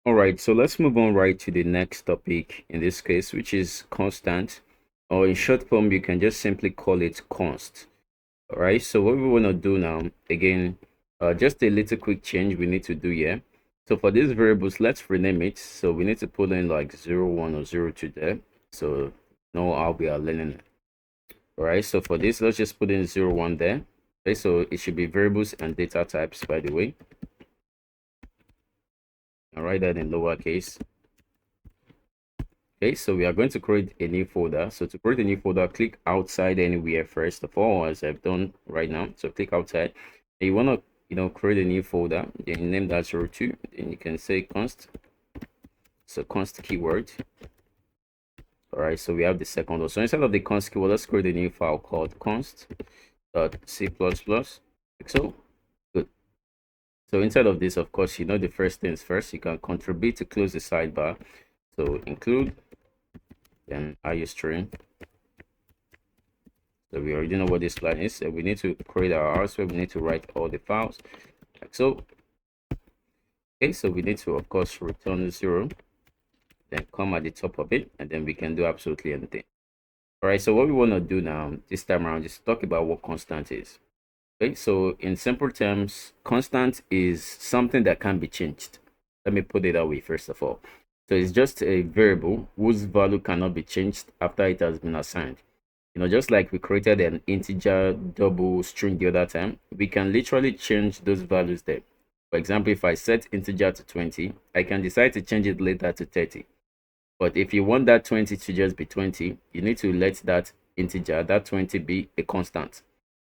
All right, so let's move on right to the next topic in this case, which is constant, or in short form, you can just simply call it const. All right, so what we want to do now, again, just a little quick change we need to do here. So for these variables, let's rename it. So we need to put in like 01 or 02 there. So know how we are learning it. All right, so for this, let's just put in 01 there. Okay, so it should be variables and data types, by the way. I'll write that in lowercase. Okay, so we are going to create a new folder. So to create a new folder, click outside anywhere first of all, as I've done right now. So click outside. And you want to, create a new folder. Then you name that 02. Then you can say const. So const keyword. All right, so we have the second one. So instead of the const keyword, let's create a new file called const.c++. Like so. Good. So inside of this, of course, the first things first. You can contribute to close the sidebar. So include, then string. So we already know what this line is. So we need to create our house where we need to write all the files like so. Okay, so we need to, of course, return 0, then come at the top of it, and then we can do absolutely anything. All right, so what we want to do now this time around is talk about what constant is. Okay, so in simple terms, constant is something that can be changed. Let me put it that way first of all. So it's just a variable whose value cannot be changed after it has been assigned. Just like we created an integer double string the other time, we can literally change those values there. For example, if I set integer to 20, I can decide to change it later to 30. But if you want that 20 to just be 20, you need to let that integer, that 20, be a constant.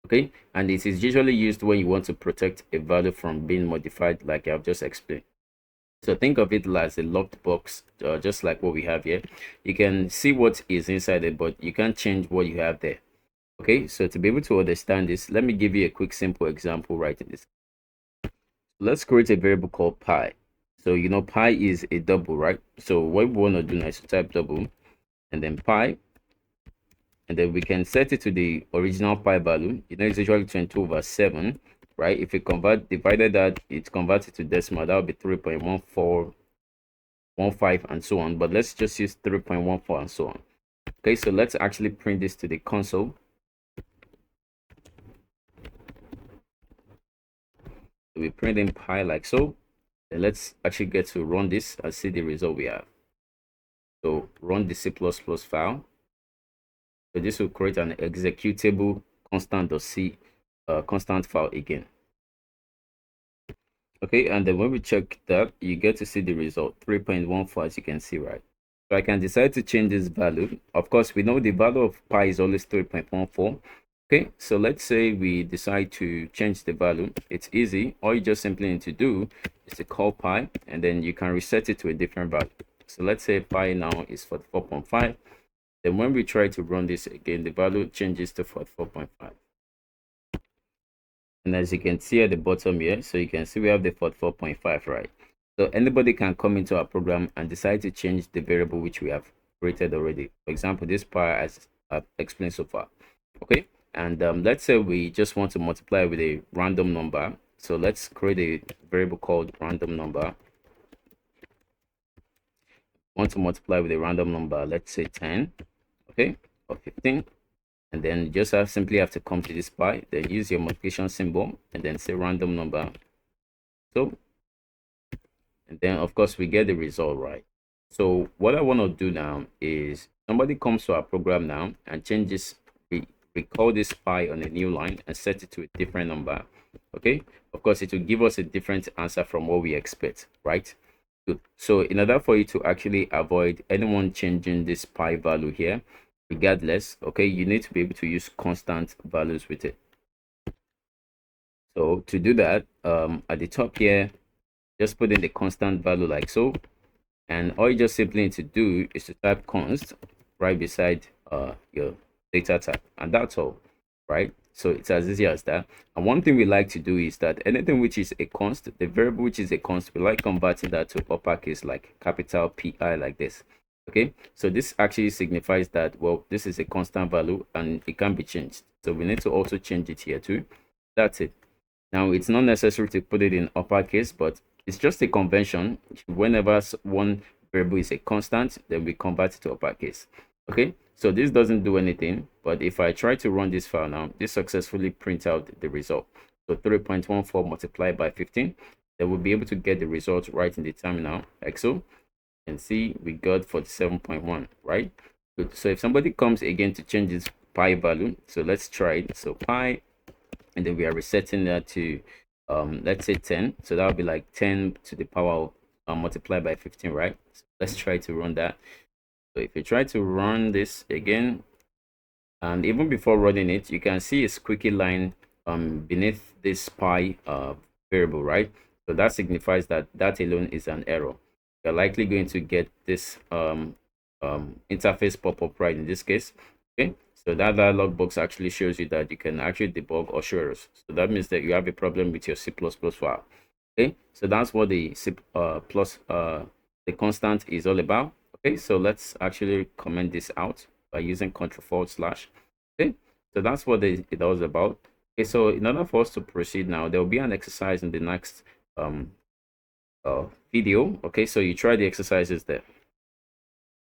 Okay, and it is usually used when you want to protect a value from being modified, like I've just explained. So think of it as a locked box, just like what we have here. You can see what is inside it, but you can't change what you have there. Okay, so to be able to understand this, let me give you a quick simple example right in this. Let's create a variable called pi. So pi is a double, right? So what we want to do now is to type double and then pi, and then we can set it to the original pi value. It's usually 22/7, right? If you divided that, it converted to decimal, that would be 3.1415 and so on. But let's just use 3.14 and so on. Okay, so let's actually print this to the console. We print in pi like so. Then let's actually get to run this and see the result we have. So run the C++ file. So this will create an executable constant.c constant file again. Okay, and then when we check that, you get to see the result 3.14, as you can see, right? So I can decide to change this value. Of course, we know the value of pi is always 3.14. Okay, so let's say we decide to change the value. It's easy. All you just simply need to do is to call pi, and then you can reset it to a different value. So let's say pi now is 44.5. Then when we try to run this again, the value changes to 44.5. And as you can see at the bottom here, so you can see we have the 44.5, right? So anybody can come into our program and decide to change the variable which we have created already. For example, this pi, as I've explained so far. Okay, and let's say we just want to multiply with a random number. So let's create a variable called random number. Want to multiply with a random number, let's say 10, okay, or 15. And then you just simply have to come to this pi, then use your multiplication symbol, and then say random number. So, and then of course we get the result, right? So what I want to do now is somebody comes to our program now and changes, recall this pi on a new line and set it to a different number. Okay, of course it will give us a different answer from what we expect, right? Good. So in order for you to actually avoid anyone changing this pi value here, regardless, okay, you need to be able to use constant values with it. So to do that, at the top here, just put in the constant value like so, and all you just simply need to do is to type const right beside your data type, and that's all, right? So it's as easy as that. And one thing we like to do is that anything which is a const, the variable which is a const, we like converting that to uppercase, like capital PI, like this. Okay, so this actually signifies that, well, this is a constant value and it can be changed. So we need to also change it here too. That's it. Now it's not necessary to put it in uppercase, but It's just a convention. Whenever one variable is a constant, then we convert it to uppercase. Okay, so this doesn't do anything, but if I try to run this file now, this successfully prints out the result. So 3.14 multiplied by 15, then we'll be able to get the result right in the terminal, like so. And see, we got 47.1, right? Good. So if somebody comes again to change this pi value, so let's try it. So pi, and then we are resetting that to let's say 10. So that would be like 10 to the power of multiplied by 15, right? So let's try to run that. So if you try to run this again, and even before running it, you can see a squeaky line beneath this pi variable, right? So that signifies that that alone is an error. You're likely going to get this interface pop-up right in this case. Okay, so that dialog box actually shows you that you can actually debug or show errors. So that means that you have a problem with your C++ file. Okay, so that's what the C the constant is all about. Okay, so let's actually comment this out by using control/. Okay, so that's what it was about. Okay, so in order for us to proceed now, there will be an exercise in the next video. Okay, so you try the exercises there.